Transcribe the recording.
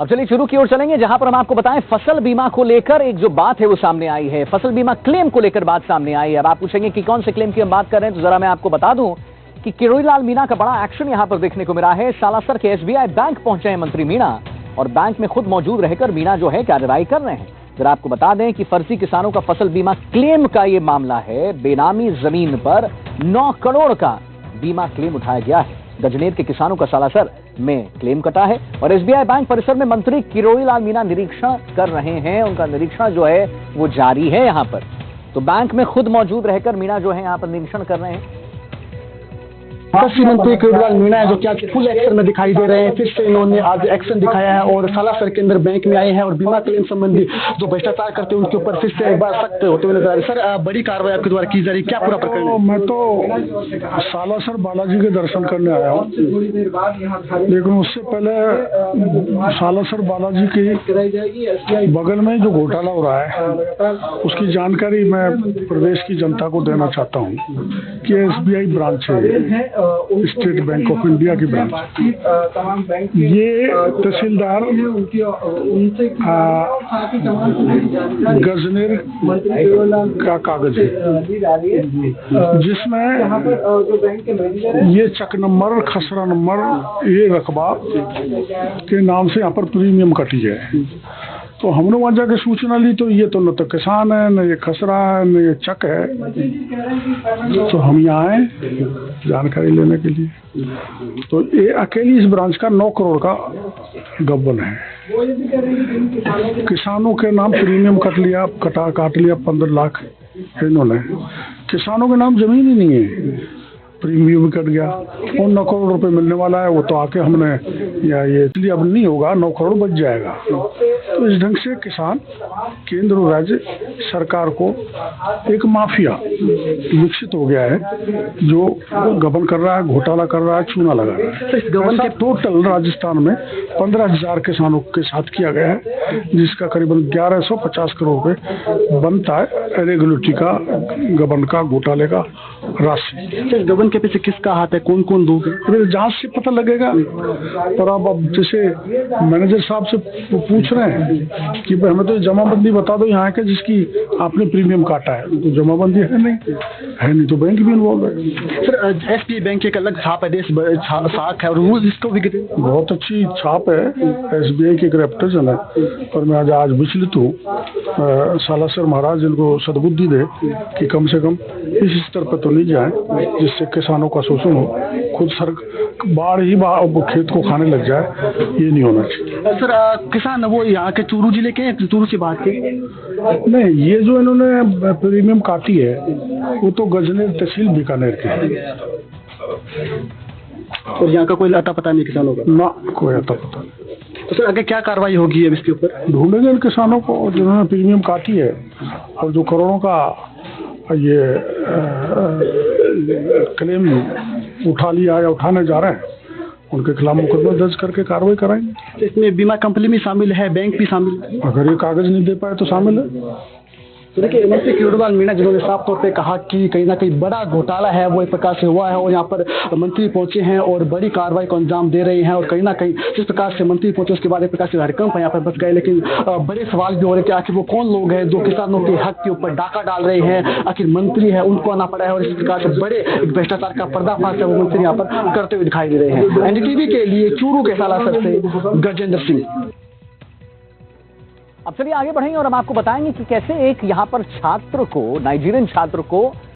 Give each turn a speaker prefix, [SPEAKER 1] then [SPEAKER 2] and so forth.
[SPEAKER 1] अब चलिए शुरू की ओर चलेंगे, जहां पर हम आपको बताएं फसल बीमा को लेकर एक जो बात है वो सामने आई है। फसल बीमा क्लेम को लेकर बात सामने आई है। अब आप पूछेंगे कि कौन से क्लेम की हम बात कर रहे हैं, तो जरा मैं आपको बता दूं कि किरोड़ीलाल मीणा का बड़ा एक्शन यहां पर देखने को मिला है। सालासर के एसबीआई बैंक पहुंचे हैं मंत्री मीणा और बैंक में खुद मौजूद रहकर मीणा जो है कार्रवाई कर रहे हैं। जरा आपको बता दें कि फर्जी किसानों का फसल बीमा क्लेम का ये मामला है। बेनामी जमीन पर 9 करोड़ का बीमा क्लेम उठाया गया है। गजनेर के किसानों का सालासर में क्लेम कटा है और एसबीआई बैंक परिसर में मंत्री किरोड़ीलाल मीणा निरीक्षण कर रहे हैं। उनका निरीक्षण जो है वो जारी है यहां पर। तो बैंक में खुद मौजूद रहकर मीणा जो है यहां पर निरीक्षण कर रहे हैं।
[SPEAKER 2] कृषि मंत्री किरोड़ीलाल मीणा है जो कि आज फुल एक्शन में दिखाई दे रहे हैं। फिर से इन्होंने आज एक्शन दिखाया है और सालासर के अंदर बैंक में आए हैं और बीमा क्लेम संबंधी जो भ्रष्टाचार करते हैं उनके ऊपर फिर से एक बार सख्त होते हुए नजर आ रहे हैं। सर, बड़ी कार्रवाई आपके द्वारा की जा रही है, क्या पूरा प्रकरण है?
[SPEAKER 3] मैं तो सालासर बालाजी के दर्शन करने आया हूँ, लेकिन उससे पहले सालासर बालाजी के बगल में जो घोटाला हो रहा है उसकी जानकारी मैं प्रदेश की जनता को देना चाहता हूँ कि एसबीआई ब्रांच है, स्टेट बैंक ऑफ इंडिया की ब्रांच। ये तहसीलदार गजनेर का कागज है जिसमें ये चक नंबर, खसरा नंबर, ये रकबा के नाम से यहाँ पर प्रीमियम कटी है। तो हमने वहाँ जाके सूचना ली तो ये तो न तो किसान है, न ये खसरा है, न ये चक है। तो हम यहाँ आए जानकारी लेने के लिए। तो ये अकेली इस ब्रांच का 9 करोड़ का गबन है। किसानों के नाम प्रीमियम काट लिया 15 लाख इन्होंने। किसानों के नाम जमीन ही नहीं है, प्रीमियम कट गया और 9 करोड़ रुपए मिलने वाला है। वो तो आके हमने या ये इसलिए अब नहीं होगा, 9 करोड़ बच जाएगा। तो इस ढंग से किसान केंद्र और राज्य सरकार को एक माफिया विकसित हो गया है जो गबन कर रहा है, घोटाला कर रहा है, चूना लगा रहा है। इस गबन के टोटल राजस्थान में 15,000 किसानों के साथ किया गया है, जिसका करीबन 1150 करोड़ रुपए बनता है रेगुलेटरी का, गबन का, घोटाले का राशि।
[SPEAKER 2] गबन के पीछे किसका हाथ है, कौन कौन लोग हैं?
[SPEAKER 3] जांच से पता लगेगा। पर अब जैसे मैनेजर साहब से पूछ रहे हैं कि हमें तो जमाबंदी बता दो यहाँ के जिसकी आपने प्रीमियम काटा है, तो जमाबंदी है नहीं तो बैंक भी इन्वॉल्व है।
[SPEAKER 2] सर, एसबीआई बैंक एक अलग छाप है, देश साख है और रूल इसको भी
[SPEAKER 3] बहुत अच्छी छाप है एसबीआई की, एक रेपुटेशन है। पर मैं आज विचलित हूँ। सालासर महाराज इनको सद्बुद्धि दे कि कम से कम इस स्तर पर तो नहीं जाए जिससे किसानों का शोषण हो, खुद सर बाढ़ ही खेत को खाने लग जाए। ये नहीं होना चाहिए।
[SPEAKER 2] सर, किसान वो यहाँ के चूरू जिले के, चूरू से बात की
[SPEAKER 3] नहीं, ये जो इन्होंने प्रीमियम काटी है वो तो गजनेर तहसील बीकानेर की है
[SPEAKER 2] और यहाँ का कोई अता पता नहीं किसानों का?
[SPEAKER 3] ना, कोई अता पता नहीं।
[SPEAKER 2] तो सर आगे क्या कार्रवाई होगी अब इसके ऊपर?
[SPEAKER 3] ढूंढेंगे इन किसानों को जिन्होंने प्रीमियम काटी है और जो करोड़ों का ये क्लेम उठा लिया या उठाने जा रहे हैं, उनके खिलाफ मुकदमा दर्ज करके कार्रवाई कराएंगे।
[SPEAKER 2] इसमें बीमा कंपनी भी शामिल है, बैंक भी शामिल है।
[SPEAKER 3] अगर ये कागज नहीं दे पाए तो शामिल है।
[SPEAKER 2] तो देखिए, मंत्री किरोड़ीलाल मीणा जिन्होंने साफ तौर पे कहा कि कहीं ना कहीं बड़ा घोटाला है वो एक प्रकार से हुआ है और यहाँ पर मंत्री पहुंचे हैं और बड़ी कार्रवाई को अंजाम दे रहे हैं। और कहीं ना कहीं जिस प्रकार से मंत्री पहुंचे उसके बाद एक प्रकार से हड़कंप यहाँ पर बच गए। लेकिन बड़े सवाल भी हो रहे थे, आखिर वो कौन लोग हैं जो किसानों के हक के ऊपर डाका डाल रहे हैं? आखिर मंत्री है, उनको आना पड़ा है और इस प्रकार से बड़े भ्रष्टाचार का पर्दाफाश है वो मंत्री यहाँ पर करते हुए दिखाई दे रहे हैं। एनडीटीवी के लिए चूरू के सालासर से गजेंद्र सिंह।
[SPEAKER 1] अब चलिए आगे बढ़ेंगे और हम आपको बताएंगे कि कैसे एक यहां पर छात्र को, नाइजीरियन छात्र को